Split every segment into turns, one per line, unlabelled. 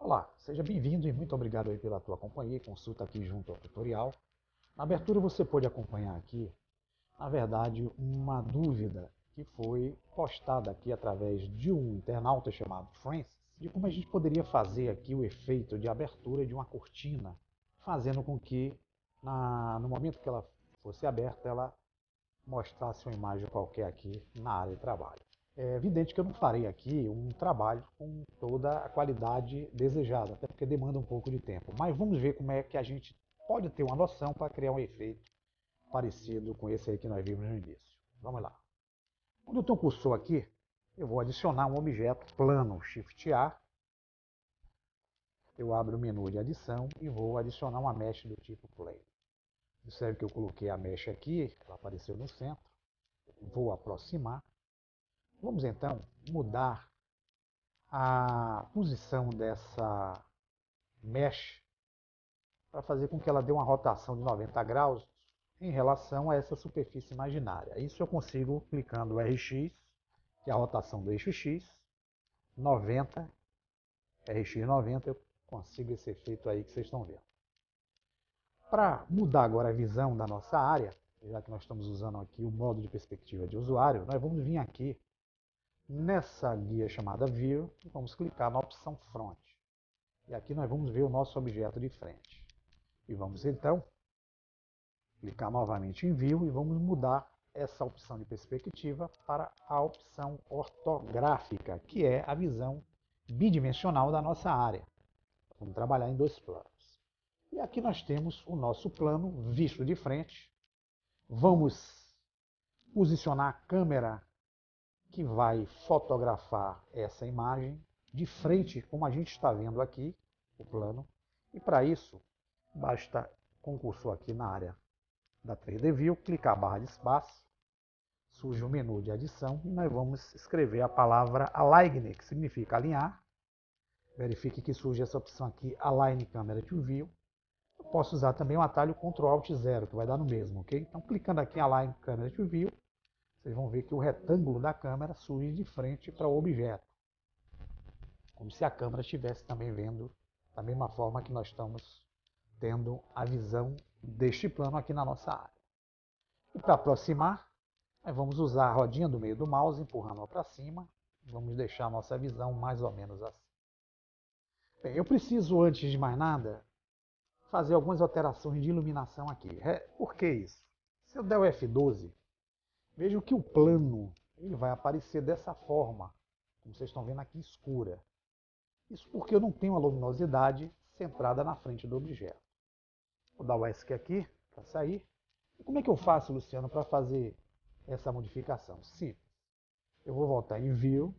Olá, seja bem-vindo e muito obrigado aí pela tua companhia e consulta aqui junto ao tutorial. Na abertura você pode acompanhar aqui, na verdade, uma dúvida que foi postada aqui através de um internauta chamado Francis, de como a gente poderia fazer aqui o efeito de abertura de uma cortina, fazendo com que no momento que ela fosse aberta, ela mostrasse uma imagem qualquer aqui na área de trabalho. É evidente que eu não farei aqui um trabalho com toda a qualidade desejada, até porque demanda um pouco de tempo. Mas vamos ver como é que a gente pode ter uma noção para criar um efeito parecido com esse aí que nós vimos no início. Vamos lá. Quando eu tenho um cursor aqui, eu vou adicionar um objeto plano, Shift A. Eu abro o menu de adição e vou adicionar uma mesh do tipo Plane. Observe que eu coloquei a mesh aqui, ela apareceu no centro. Vou aproximar. Vamos então mudar a posição dessa mesh para fazer com que ela dê uma rotação de 90 graus em relação a essa superfície imaginária. Isso eu consigo clicando RX, que é a rotação do eixo X, 90, RX 90, eu consigo esse efeito aí que vocês estão vendo. Para mudar agora a visão da nossa área, já que nós estamos usando aqui o modo de perspectiva de usuário, nós vamos vir aqui nessa guia chamada View, vamos clicar na opção Front. E aqui nós vamos ver o nosso objeto de frente. E vamos então clicar novamente em View e vamos mudar essa opção de perspectiva para a opção ortográfica, que é a visão bidimensional da nossa área. Vamos trabalhar em dois planos. E aqui nós temos o nosso plano visto de frente. Vamos posicionar a câmera que vai fotografar essa imagem de frente, como a gente está vendo aqui, o plano. E para isso, basta com o cursor aqui na área da 3D View, clicar a barra de espaço, surge o menu de adição e nós vamos escrever a palavra Align, que significa alinhar. Verifique que surge essa opção aqui, Align Camera to View. Eu posso usar também o atalho Ctrl Alt 0, que vai dar no mesmo, ok? Então, clicando aqui em Align Camera to View, vocês vão ver que o retângulo da câmera surge de frente para o objeto. Como se a câmera estivesse também vendo da mesma forma que nós estamos tendo a visão deste plano aqui na nossa área. E para aproximar, nós vamos usar a rodinha do meio do mouse, empurrando-a para cima. Vamos deixar a nossa visão mais ou menos assim. Bem, eu preciso, antes de mais nada, fazer algumas alterações de iluminação aqui. Por que isso? Se eu der o F12, vejam que o plano ele vai aparecer dessa forma, como vocês estão vendo aqui, escura. Isso porque eu não tenho a luminosidade centrada na frente do objeto. Vou dar o ESC aqui para sair. E como é que eu faço, Luciano, para fazer essa modificação? Simples. Eu vou voltar em View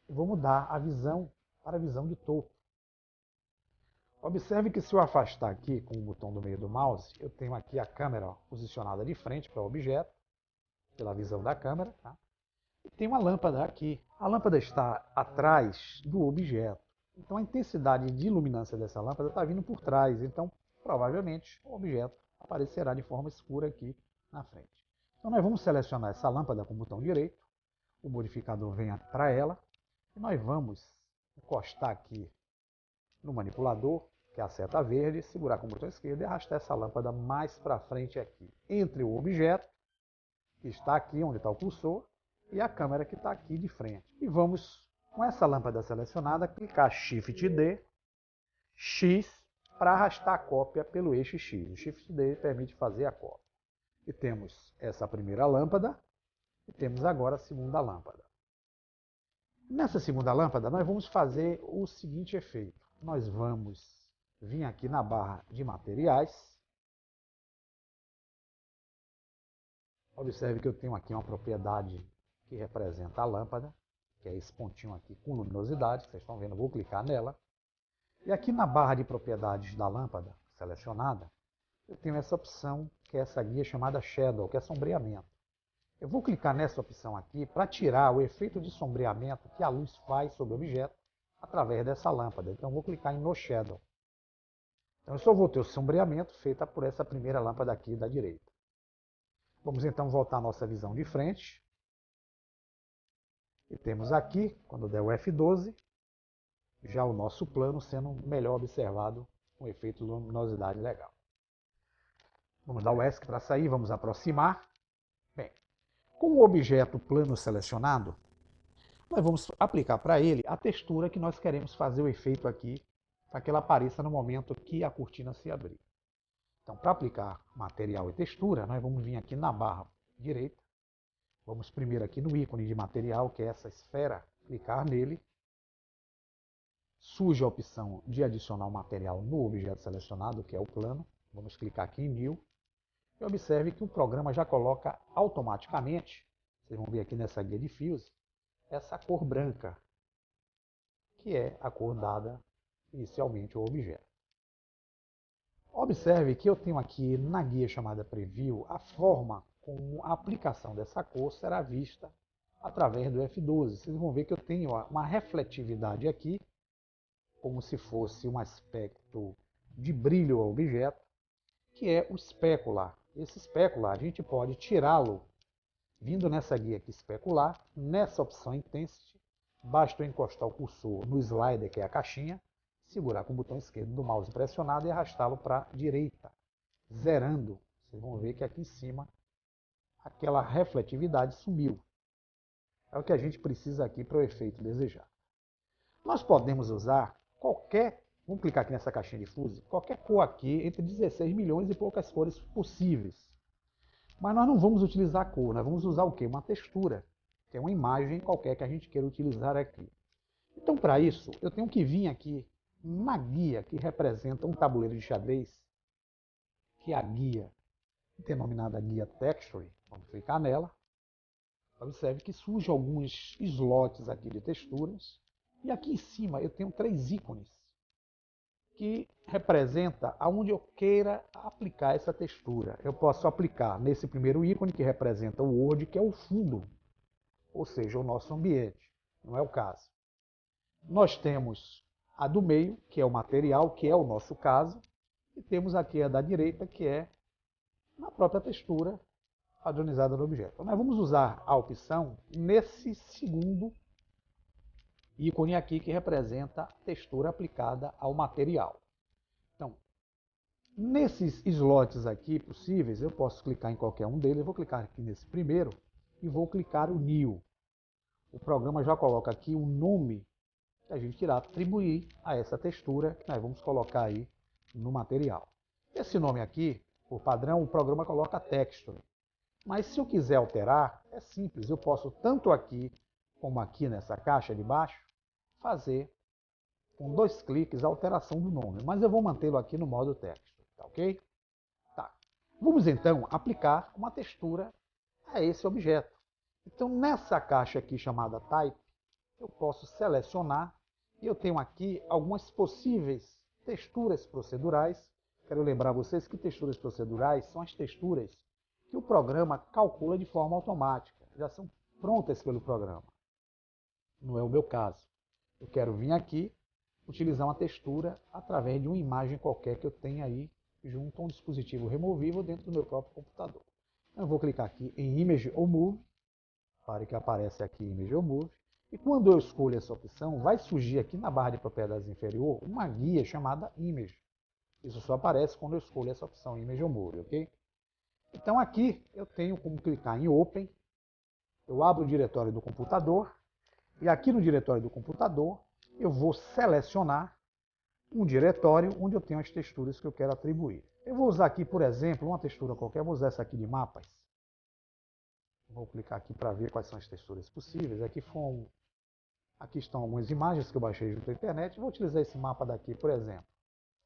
e vou mudar a visão para a visão de topo. Observe que se eu afastar aqui com o botão do meio do mouse, eu tenho aqui a câmera posicionada de frente para o objeto, pela visão da câmera, tá? E tem uma lâmpada aqui. A lâmpada está atrás do objeto. Então a intensidade de iluminância dessa lâmpada está vindo por trás. Então, provavelmente, o objeto aparecerá de forma escura aqui na frente. Então nós vamos selecionar essa lâmpada com o botão direito. O modificador vem para ela. E nós vamos encostar aqui no manipulador, que é a seta verde, segurar com o botão esquerdo e arrastar essa lâmpada mais para frente aqui, entre o objeto, que está aqui onde está o cursor, e a câmera que está aqui de frente. E vamos, com essa lâmpada selecionada, clicar Shift D, X, para arrastar a cópia pelo eixo X. O Shift D permite fazer a cópia. E temos essa primeira lâmpada, e temos agora a segunda lâmpada. Nessa segunda lâmpada, nós vamos fazer o seguinte efeito. Nós vamos vir aqui na barra de materiais. Observe que eu tenho aqui uma propriedade que representa a lâmpada, que é esse pontinho aqui com luminosidade, que vocês estão vendo, eu vou clicar nela. E aqui na barra de propriedades da lâmpada selecionada, eu tenho essa opção, que é essa guia chamada Shadow, que é sombreamento. Eu vou clicar nessa opção aqui para tirar o efeito de sombreamento que a luz faz sobre o objeto através dessa lâmpada. Então eu vou clicar em No Shadow. Então eu só vou ter o sombreamento feito por essa primeira lâmpada aqui da direita. Vamos então voltar à nossa visão de frente. E temos aqui, quando der o F12, já o nosso plano sendo melhor observado com efeito de luminosidade legal. Vamos dar o ESC para sair, vamos aproximar. Bem, com o objeto plano selecionado, nós vamos aplicar para ele a textura que nós queremos fazer o efeito aqui, para que ela apareça no momento que a cortina se abrir. Então, para aplicar material e textura, nós vamos vir aqui na barra direita. Vamos primeiro aqui no ícone de material, que é essa esfera, clicar nele. Surge a opção de adicionar o material no objeto selecionado, que é o plano. Vamos clicar aqui em New. E observe que o programa já coloca automaticamente, vocês vão ver aqui nessa guia de fios, essa cor branca, que é a cor dada inicialmente ao objeto. Observe que eu tenho aqui na guia chamada Preview a forma como a aplicação dessa cor será vista através do F12. Vocês vão ver que eu tenho uma refletividade aqui, como se fosse um aspecto de brilho ao objeto, que é o specular. Esse specular a gente pode tirá-lo vindo nessa guia aqui especular, nessa opção Intensity, basta eu encostar o cursor no slider, que é a caixinha, segurar com o botão esquerdo do mouse pressionado e arrastá-lo para a direita, zerando. Vocês vão ver que aqui em cima aquela refletividade sumiu. É o que a gente precisa aqui para o efeito desejado. Nós podemos usar qualquer, vamos clicar aqui nessa caixinha de fuse, qualquer cor aqui entre 16 milhões e poucas cores possíveis. Mas nós não vamos utilizar a cor, nós vamos usar o quê? Uma textura, que é uma imagem qualquer que a gente queira utilizar aqui. Então, para isso, eu tenho que vir aqui na guia que representa um tabuleiro de xadrez, que é a guia denominada guia Texture. Vamos clicar nela. Observe que surgem alguns slots aqui de texturas. E aqui em cima eu tenho 3 ícones que representa aonde eu queira aplicar essa textura. Eu posso aplicar nesse primeiro ícone que representa o Word, que é o fundo, ou seja, o nosso ambiente. Não é o caso. Nós temos a do meio, que é o material, que é o nosso caso, e temos aqui a da direita, que é na própria textura padronizada do objeto. Então, nós vamos usar a opção nesse segundo ícone aqui, que representa a textura aplicada ao material. Então, nesses slots aqui possíveis, eu posso clicar em qualquer um deles. Eu vou clicar aqui nesse primeiro e vou clicar o New. O programa já coloca aqui o nome que a gente irá atribuir a essa textura que nós vamos colocar aí no material. Esse nome aqui, por padrão, o programa coloca Texture. Mas se eu quiser alterar, é simples. Eu posso tanto aqui como aqui nessa caixa de baixo fazer com 2 cliques a alteração do nome. Mas eu vou mantê-lo aqui no modo Texture, tá ok? Tá. Vamos então aplicar uma textura a esse objeto. Então nessa caixa aqui chamada Type, eu posso selecionar e eu tenho aqui algumas possíveis texturas procedurais. Quero lembrar vocês que texturas procedurais são as texturas que o programa calcula de forma automática. Já são prontas pelo programa. Não é o meu caso. Eu quero vir aqui, utilizar uma textura através de uma imagem qualquer que eu tenha aí junto a um dispositivo removível dentro do meu próprio computador. Então, eu vou clicar aqui em Image ou Move, para que apareça aqui Image ou Move. E quando eu escolho essa opção, vai surgir aqui na barra de propriedades inferior uma guia chamada Image. Isso só aparece quando eu escolho essa opção Image ou Move, ok? Então aqui eu tenho como clicar em Open, eu abro o diretório do computador, e aqui no diretório do computador eu vou selecionar um diretório onde eu tenho as texturas que eu quero atribuir. Eu vou usar aqui, por exemplo, uma textura qualquer, vou usar essa aqui de mapas. Vou clicar aqui para ver quais são as texturas possíveis. Aqui estão algumas imagens que eu baixei junto à internet. Vou utilizar esse mapa daqui, por exemplo.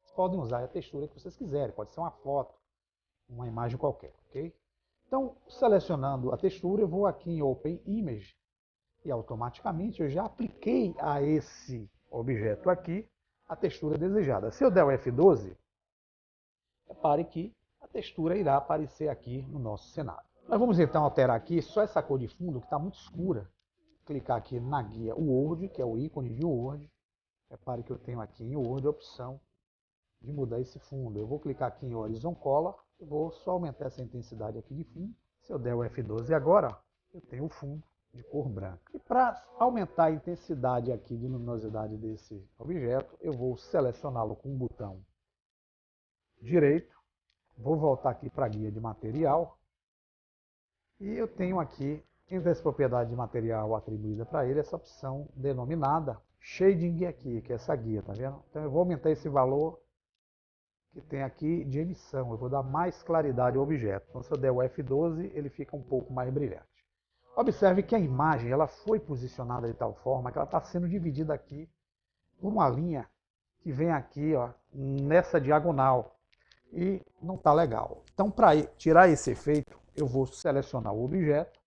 Vocês podem usar a textura que vocês quiserem, pode ser uma foto, uma imagem qualquer, ok? Então, selecionando a textura, eu vou aqui em Open Image e automaticamente eu já apliquei a esse objeto aqui a textura desejada. Se eu der o F12, repare que a textura irá aparecer aqui no nosso cenário. Nós vamos então alterar aqui só essa cor de fundo que está muito escura. Clicar aqui na guia Word, que é o ícone de Word. Repare que eu tenho aqui em Word a opção de mudar esse fundo. Eu vou clicar aqui em Horizon Color, eu vou só aumentar essa intensidade aqui de fundo. Se eu der o F12 agora, eu tenho o fundo de cor branca. E para aumentar a intensidade aqui de luminosidade desse objeto, eu vou selecioná-lo com o botão direito. Vou voltar aqui para a guia de material. E eu tenho aqui, entre as propriedades de material atribuída para ele, essa opção denominada Shading aqui, que é essa guia, tá vendo? Então eu vou aumentar esse valor que tem aqui de emissão. Eu vou dar mais claridade ao objeto. Então se eu der o F12, ele fica um pouco mais brilhante. Observe que a imagem ela foi posicionada de tal forma que ela está sendo dividida aqui por uma linha que vem aqui ó, nessa diagonal. E não está legal. Então, para tirar esse efeito, eu vou selecionar o objeto,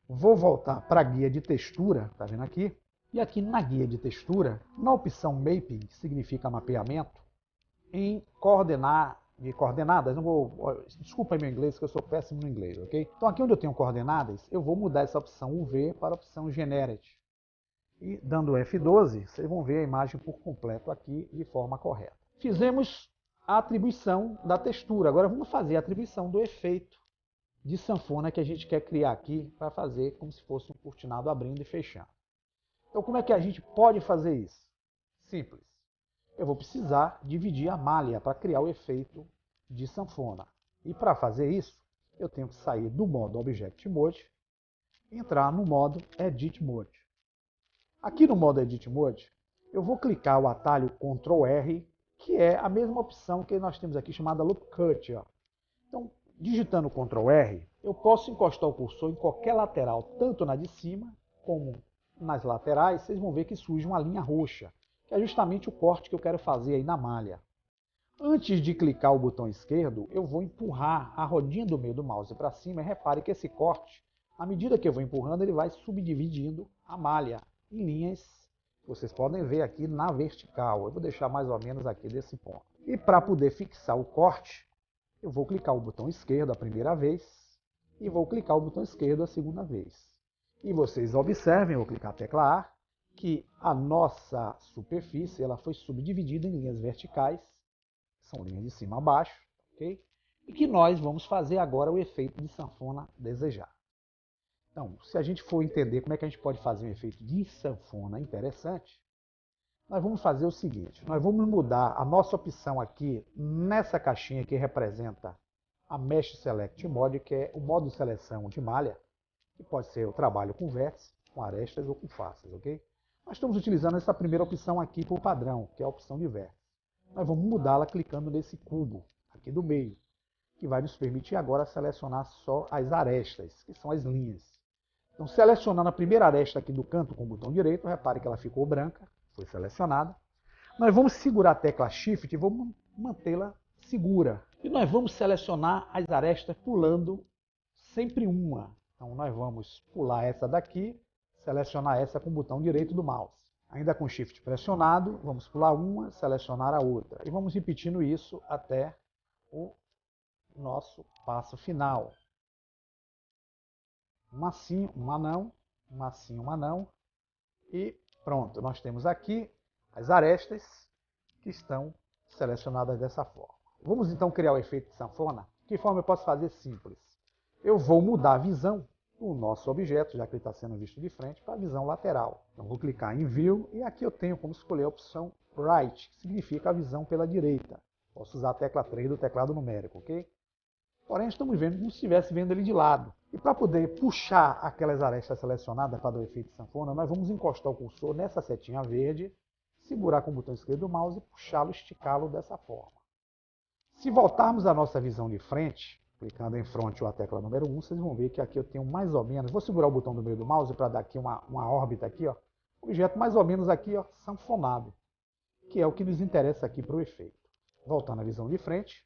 vou voltar para a guia de textura, tá vendo aqui? E aqui na guia de textura, na opção Mapping, que significa mapeamento, em coordenadas, não vou, desculpa meu inglês, que eu sou péssimo no inglês, ok? Então aqui onde eu tenho coordenadas, eu vou mudar essa opção UV para a opção Generate. E dando F12, vocês vão ver a imagem por completo aqui de forma correta. Fizemos a atribuição da textura. Agora vamos fazer a atribuição do efeito de sanfona que a gente quer criar aqui para fazer como se fosse um cortinado abrindo e fechando. Então como é que a gente pode fazer isso? Simples. Eu vou precisar dividir a malha para criar o efeito de sanfona. E para fazer isso, eu tenho que sair do modo Object Mode e entrar no modo Edit Mode. Aqui no modo Edit Mode, eu vou clicar o atalho Ctrl R, que é a mesma opção que nós temos aqui chamada Loop Cut. Ó. Então, digitando Ctrl R, eu posso encostar o cursor em qualquer lateral, tanto na de cima como nas laterais. Vocês vão ver que surge uma linha roxa, que é justamente o corte que eu quero fazer aí na malha. Antes de clicar o botão esquerdo, eu vou empurrar a rodinha do meio do mouse para cima e repare que esse corte, à medida que eu vou empurrando, ele vai subdividindo a malha em linhas que vocês podem ver aqui na vertical. Eu vou deixar mais ou menos aqui desse ponto. E para poder fixar o corte, eu vou clicar o botão esquerdo a primeira vez e vou clicar o botão esquerdo a segunda vez. E vocês observem, eu vou clicar a tecla A, que a nossa superfície ela foi subdividida em linhas verticais, são linhas de cima a baixo, ok? E que nós vamos fazer agora o efeito de sanfona desejado. Então, se a gente for entender como é que a gente pode fazer um efeito de sanfona interessante, nós vamos fazer o seguinte, nós vamos mudar a nossa opção aqui nessa caixinha que representa a Mesh Select Mode, que é o modo de seleção de malha, que pode ser o trabalho com vértice, com arestas ou com faces, ok? Nós estamos utilizando essa primeira opção aqui por padrão, que é a opção de vértice. Nós vamos mudá-la clicando nesse cubo aqui do meio, que vai nos permitir agora selecionar só as arestas, que são as linhas. Então, selecionando a primeira aresta aqui do canto com o botão direito, repare que ela ficou branca, foi selecionada. Nós vamos segurar a tecla Shift e vamos mantê-la segura. E nós vamos selecionar as arestas pulando sempre uma. Então, nós vamos pular essa daqui, selecionar essa com o botão direito do mouse. Ainda com Shift pressionado, vamos pular uma, selecionar a outra. E vamos repetindo isso até o nosso passo final. Uma sim, uma não, uma sim, uma não. E pronto, nós temos aqui as arestas que estão selecionadas dessa forma. Vamos então criar o efeito de sanfona. De que forma eu posso fazer? Simples. Eu vou mudar a visão do nosso objeto, já que ele está sendo visto de frente, para a visão lateral. Então vou clicar em View e aqui eu tenho como escolher a opção Right, que significa a visão pela direita. Posso usar a tecla 3 do teclado numérico, ok? Porém, estamos vendo como se estivesse vendo ele de lado. E para poder puxar aquelas arestas selecionadas para dar o efeito de sanfona, nós vamos encostar o cursor nessa setinha verde, segurar com o botão esquerdo do mouse e puxá-lo, esticá-lo dessa forma. Se voltarmos à nossa visão de frente, clicando em Front ou a tecla número 1, vocês vão ver que aqui eu tenho mais ou menos, vou segurar o botão do meio do mouse para dar aqui uma órbita aqui, ó, objeto mais ou menos aqui, ó, sanfonado, que é o que nos interessa aqui para o efeito. Voltando à visão de frente.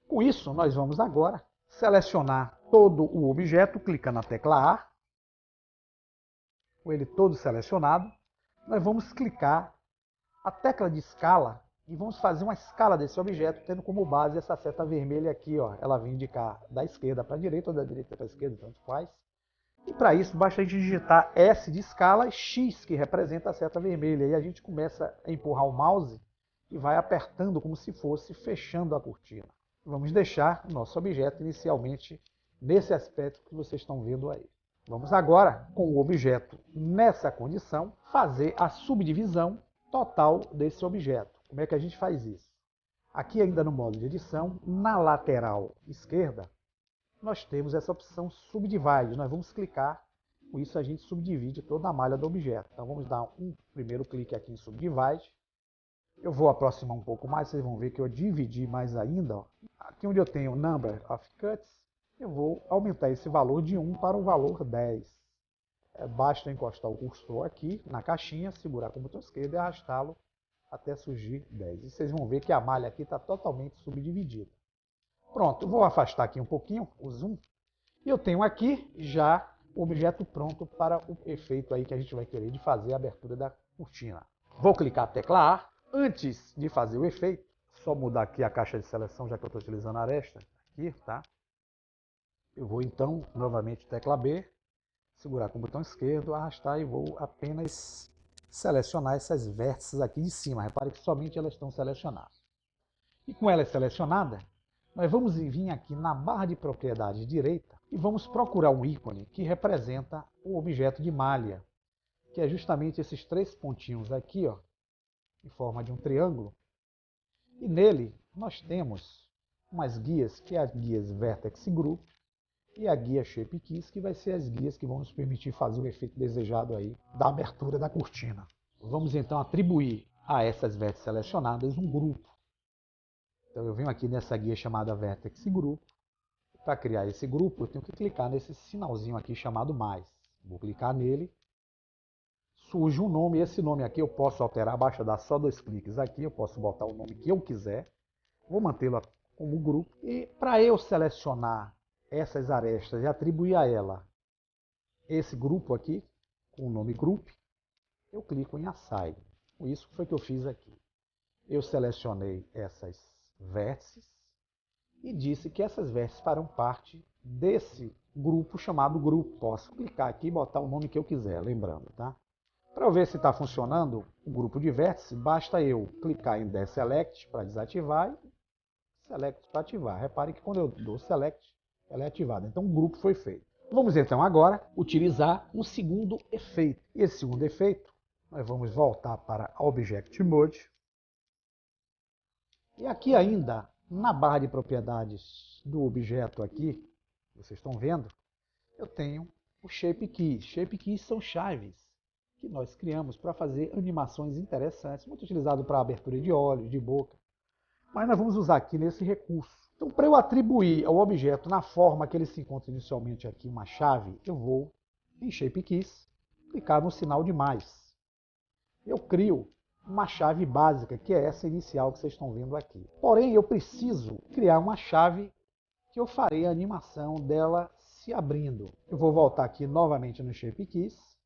Com isso, nós vamos agora selecionar todo o objeto, clicando na tecla A, com ele todo selecionado. Nós vamos clicar a tecla de escala e vamos fazer uma escala desse objeto, tendo como base essa seta vermelha aqui, ó. Ela vai indicar da esquerda para a direita ou da direita para a esquerda, tanto faz. E para isso, basta a gente digitar S de escala e X, que representa a seta vermelha. E a gente começa a empurrar o mouse e vai apertando como se fosse fechando a cortina. Vamos deixar o nosso objeto inicialmente nesse aspecto que vocês estão vendo aí. Vamos agora, com o objeto nessa condição, fazer a subdivisão total desse objeto. Como é que a gente faz isso? Aqui ainda no modo de edição, na lateral esquerda, nós temos essa opção Subdivide. Nós vamos clicar, com isso a gente subdivide toda a malha do objeto. Então vamos dar um primeiro clique aqui em Subdivide. Eu vou aproximar um pouco mais, vocês vão ver que eu dividi mais ainda. Ó. Aqui onde eu tenho Number of Cuts, eu vou aumentar esse valor de 1 para o valor 10. Basta encostar o cursor aqui na caixinha, segurar com o botão esquerdo e arrastá-lo até surgir 10. E vocês vão ver que a malha aqui está totalmente subdividida. Pronto, eu vou afastar aqui um pouquinho o zoom. E eu tenho aqui já o objeto pronto para o efeito aí que a gente vai querer de fazer a abertura da cortina. Vou clicar a tecla A. Antes de fazer o efeito, só mudar aqui a caixa de seleção, já que eu estou utilizando a aresta. Aqui, tá? Eu vou então, novamente, tecla B, segurar com o botão esquerdo, arrastar e vou apenas selecionar essas vértices aqui de cima. Repare que somente elas estão selecionadas. E com elas selecionadas, nós vamos vir aqui na barra de propriedade direita e vamos procurar um ícone que representa o objeto de malha, que é justamente esses três pontinhos aqui, ó, em forma de um triângulo. E nele nós temos umas guias, que é as guias Vertex Group e a guia Shape Keys, que vai ser as guias que vão nos permitir fazer o efeito desejado aí da abertura da cortina. Vamos então atribuir a essas vértices selecionadas um grupo. Então eu venho aqui nessa guia chamada Vertex Group. Para criar esse grupo eu tenho que clicar nesse sinalzinho aqui chamado mais. Vou clicar nele. Surge um nome, esse nome aqui eu posso alterar, basta dar só 2 cliques aqui, eu posso botar o nome que eu quiser. Vou mantê-lo como grupo. E para eu selecionar essas arestas e atribuir a ela esse grupo aqui, com o nome Group, eu clico em Assign. Isso foi que eu fiz aqui. Eu selecionei essas vértices e disse que essas vértices farão parte desse grupo chamado grupo. Posso clicar aqui e botar o nome que eu quiser, lembrando, tá? Para eu ver se está funcionando o grupo de vértices, basta eu clicar em Deselect para desativar e Select para ativar. Repare que quando eu dou Select, ela é ativada. Então o grupo foi feito. Vamos então agora utilizar um segundo efeito. E esse segundo efeito, nós vamos voltar para Object Mode. E aqui ainda, na barra de propriedades do objeto aqui, vocês estão vendo, eu tenho o Shape Keys. Shape Keys são chaves que nós criamos para fazer animações interessantes, muito utilizado para abertura de olhos, de boca. Mas nós vamos usar aqui nesse recurso. Então, para eu atribuir ao objeto na forma que ele se encontra inicialmente aqui, uma chave, eu vou em Shape Keys, clicar no sinal de mais. Eu crio uma chave básica, que é essa inicial que vocês estão vendo aqui. Porém, eu preciso criar uma chave que eu farei a animação dela se abrindo. Eu vou voltar aqui novamente no Shape Keys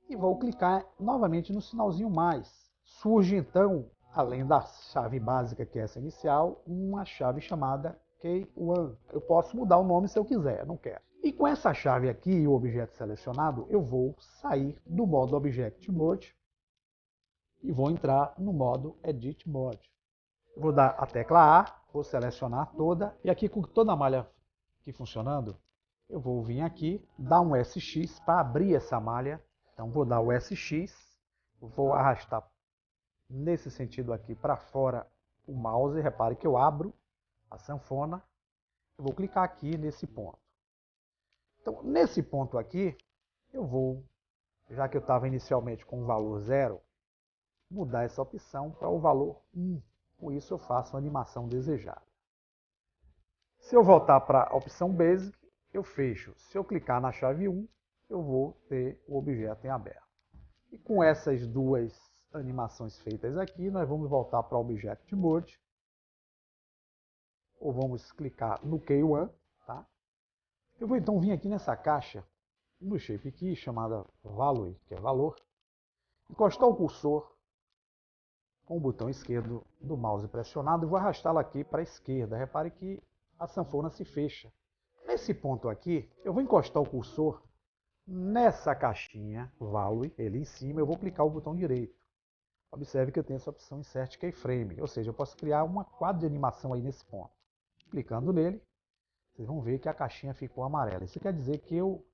e vou clicar novamente no sinalzinho mais. Surge então, além da chave básica, que é essa inicial, uma chave chamada K1. Eu posso mudar o nome se eu quiser, não quero. E com essa chave aqui e o objeto selecionado, eu vou sair do modo Object Mode e vou entrar no modo Edit Mode. Eu vou dar a tecla A, vou selecionar toda, e aqui com toda a malha aqui funcionando, eu vou vir aqui, dar um SX para abrir essa malha. Então vou dar o SX, vou arrastar nesse sentido aqui para fora o mouse, repare que eu abro a sanfona, eu vou clicar aqui nesse ponto. Então nesse ponto aqui, eu vou, já que eu estava inicialmente com o valor 0, mudar essa opção para o valor 1. Com isso eu faço a animação desejada. Se eu voltar para a opção Basic, eu fecho. Se eu clicar na chave 1, eu vou ter o objeto em aberto. E com essas duas animações feitas aqui, nós vamos voltar para o Object Mode. Ou vamos clicar no K1. Tá? Eu vou então vir aqui nessa caixa, no Shape Key, chamada Value, que é valor, encostar o cursor com o botão esquerdo do mouse pressionado e vou arrastá-lo aqui para a esquerda. Repare que a sanfona se fecha. Nesse ponto aqui, eu vou encostar o cursor nessa caixinha Value, ele em cima, eu vou clicar o botão direito. Observe que eu tenho essa opção Insert Keyframe, ou seja, eu posso criar uma quadra de animação aí nesse ponto. Clicando nele, vocês vão ver que a caixinha ficou amarela. Isso quer dizer que eu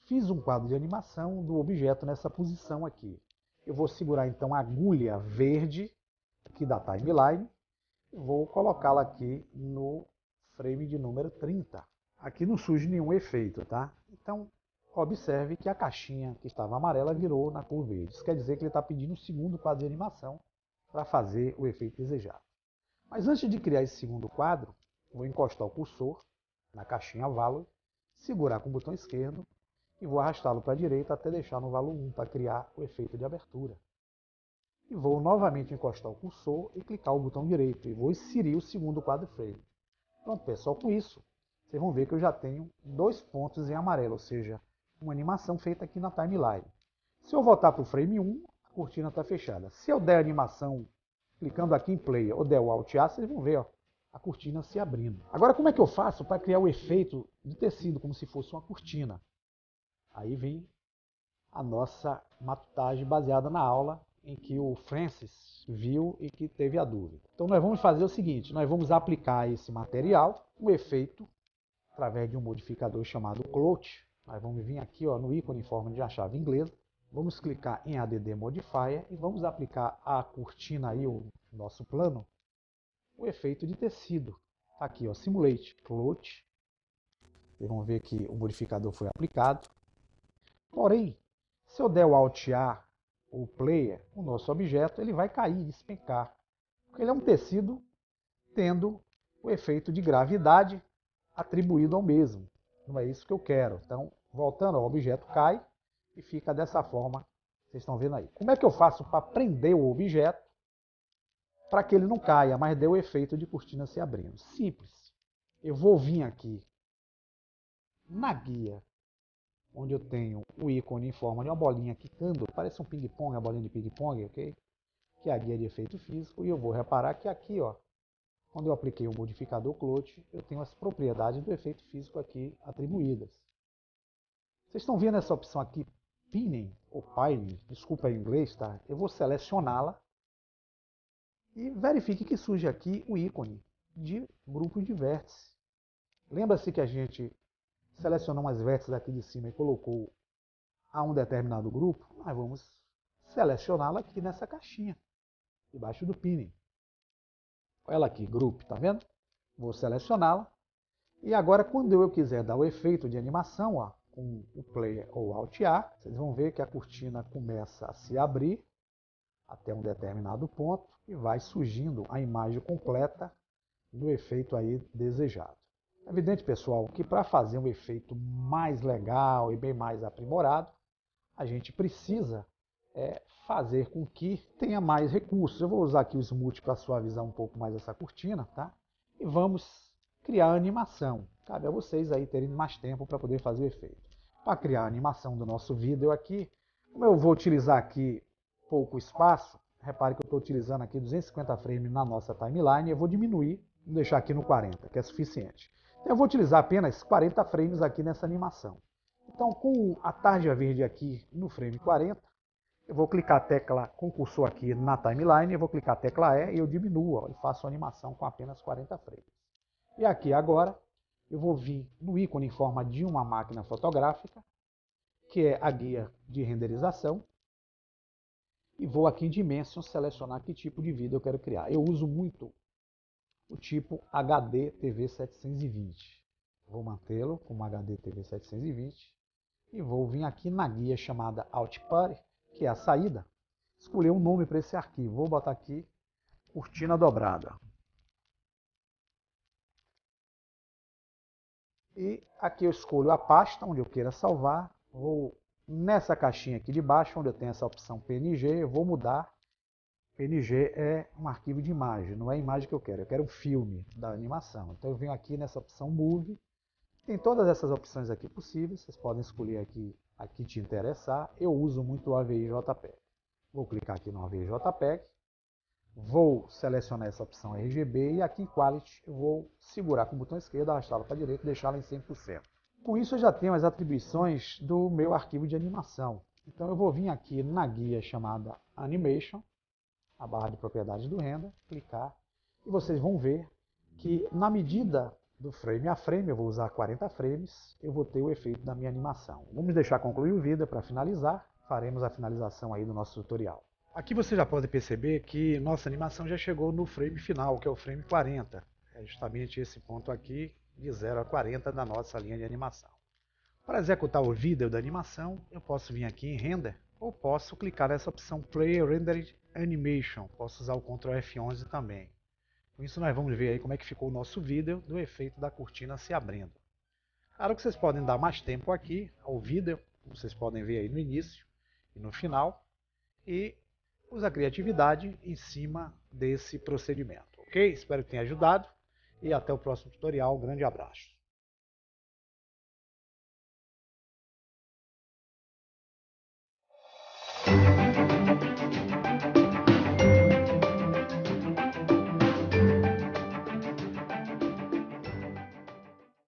fiz um quadro de animação do objeto nessa posição aqui. Eu vou segurar então a agulha verde aqui da timeline e vou colocá-la aqui no frame de número 30. Aqui não surge nenhum efeito, tá? Então, observe que a caixinha que estava amarela virou na cor verde. Isso quer dizer que ele está pedindo um segundo quadro de animação para fazer o efeito desejado. Mas antes de criar esse segundo quadro, vou encostar o cursor na caixinha value, segurar com o botão esquerdo e vou arrastá-lo para a direita até deixar no valor 1 para criar o efeito de abertura. E vou novamente encostar o cursor e clicar o botão direito e vou inserir o segundo quadro frame. Pronto, pessoal, com isso, vocês vão ver que eu já tenho 2 pontos em amarelo, ou seja, uma animação feita aqui na timeline. Se eu voltar para o frame 1, a cortina está fechada. Se eu der animação clicando aqui em Play ou der o Alt A, vocês vão ver ó, a cortina se abrindo. Agora, como é que eu faço para criar o efeito de tecido, como se fosse uma cortina? Aí vem a nossa matutagem baseada na aula em que o Francis viu e que teve a dúvida. Então nós vamos fazer o seguinte, nós vamos aplicar a esse material o efeito através de um modificador chamado Cloth. Nós vamos vir aqui ó, no ícone em forma de chave inglesa, vamos clicar em Add Modifier e vamos aplicar a cortina aí, o nosso plano, o efeito de tecido. Tá aqui ó, Simulate Cloth. Vocês vão ver que o modificador foi aplicado. Porém, se eu der o Alt A, o Player, o nosso objeto, ele vai cair, despencar. Porque ele é um tecido tendo o efeito de gravidade atribuído ao mesmo. Não é isso que eu quero. Então, voltando ao objeto, cai e fica dessa forma. Vocês estão vendo aí. Como é que eu faço para prender o objeto para que ele não caia, mas dê o efeito de cortina se abrindo? Simples. Eu vou vir aqui na guia, onde eu tenho o ícone em forma de uma bolinha quicando, parece um ping-pong, a bolinha de ping-pong, ok? Que é a guia de efeito físico, e eu vou reparar que aqui, ó, quando eu apliquei o modificador Cloth, eu tenho as propriedades do efeito físico aqui atribuídas. Vocês estão vendo essa opção aqui, Pinning, ou Pine, desculpa em inglês, tá? Eu vou selecioná-la e verifique que surge aqui o ícone de grupo de vértices. Lembra-se que a gente selecionou umas vértices aqui de cima e colocou a um determinado grupo? Nós vamos selecioná-la aqui nessa caixinha, debaixo do Pinning. Olha ela aqui, Group, tá vendo? Vou selecioná-la. E agora, quando eu quiser dar o efeito de animação, ó, com o Player ou Alt A, vocês vão ver que a cortina começa a se abrir até um determinado ponto e vai surgindo a imagem completa do efeito aí desejado. É evidente, pessoal, que para fazer um efeito mais legal e bem mais aprimorado, a gente precisa fazer com que tenha mais recursos. Eu vou usar aqui o Smooth para suavizar um pouco mais essa cortina, tá? E vamos criar a animação. Cabe a vocês aí terem mais tempo para poder fazer o efeito. Para criar a animação do nosso vídeo aqui, como eu vou utilizar aqui pouco espaço, repare que eu estou utilizando aqui 250 frames na nossa timeline, eu vou diminuir, vou deixar aqui no 40, que é suficiente. Então, eu vou utilizar apenas 40 frames aqui nessa animação. Então, com a tarja verde aqui no frame 40, eu vou clicar a tecla com o cursor aqui na timeline, eu vou clicar a tecla E e eu diminuo ó, e faço a animação com apenas 40 frames. E aqui agora, eu vou vir no ícone em forma de uma máquina fotográfica, que é a guia de renderização, e vou aqui em Dimension selecionar que tipo de vídeo eu quero criar. Eu uso muito o tipo HD TV 720. Vou mantê-lo como HD TV 720 e vou vir aqui na guia chamada Output, que é a saída, escolher um nome para esse arquivo. Vou botar aqui cortina dobrada. E aqui eu escolho a pasta onde eu queira salvar. Vou nessa caixinha aqui de baixo, onde eu tenho essa opção PNG, eu vou mudar. PNG é um arquivo de imagem, não é a imagem que eu quero um filme da animação. Então eu venho aqui nessa opção Move. Tem todas essas opções aqui possíveis, vocês podem escolher aqui a que te interessar. Eu uso muito o AVI JPEG. Vou clicar aqui no AVI JPEG. Vou selecionar essa opção RGB e aqui em Quality eu vou segurar com o botão esquerdo, arrastá-la para a direita e deixá-la em 100%. Com isso eu já tenho as atribuições do meu arquivo de animação. Então eu vou vir aqui na guia chamada Animation, a barra de propriedades do render, clicar e vocês vão ver que na medida do frame a frame, eu vou usar 40 frames, eu vou ter o efeito da minha animação. Vamos deixar concluir o vídeo para finalizar, faremos a finalização aí do nosso tutorial. Aqui você já pode perceber que nossa animação já chegou no frame final, que é o frame 40. É justamente esse ponto aqui, de 0 a 40 da nossa linha de animação. Para executar o vídeo da animação, eu posso vir aqui em Render, ou posso clicar nessa opção Play Rendered Animation. Posso usar o Ctrl F11 também. Com isso nós vamos ver aí como é que ficou o nosso vídeo do efeito da cortina se abrindo. Claro que vocês podem dar mais tempo aqui ao vídeo, como vocês podem ver aí no início e no final, e usar criatividade em cima desse procedimento, ok? Espero que tenha ajudado e até o próximo tutorial. Um grande abraço.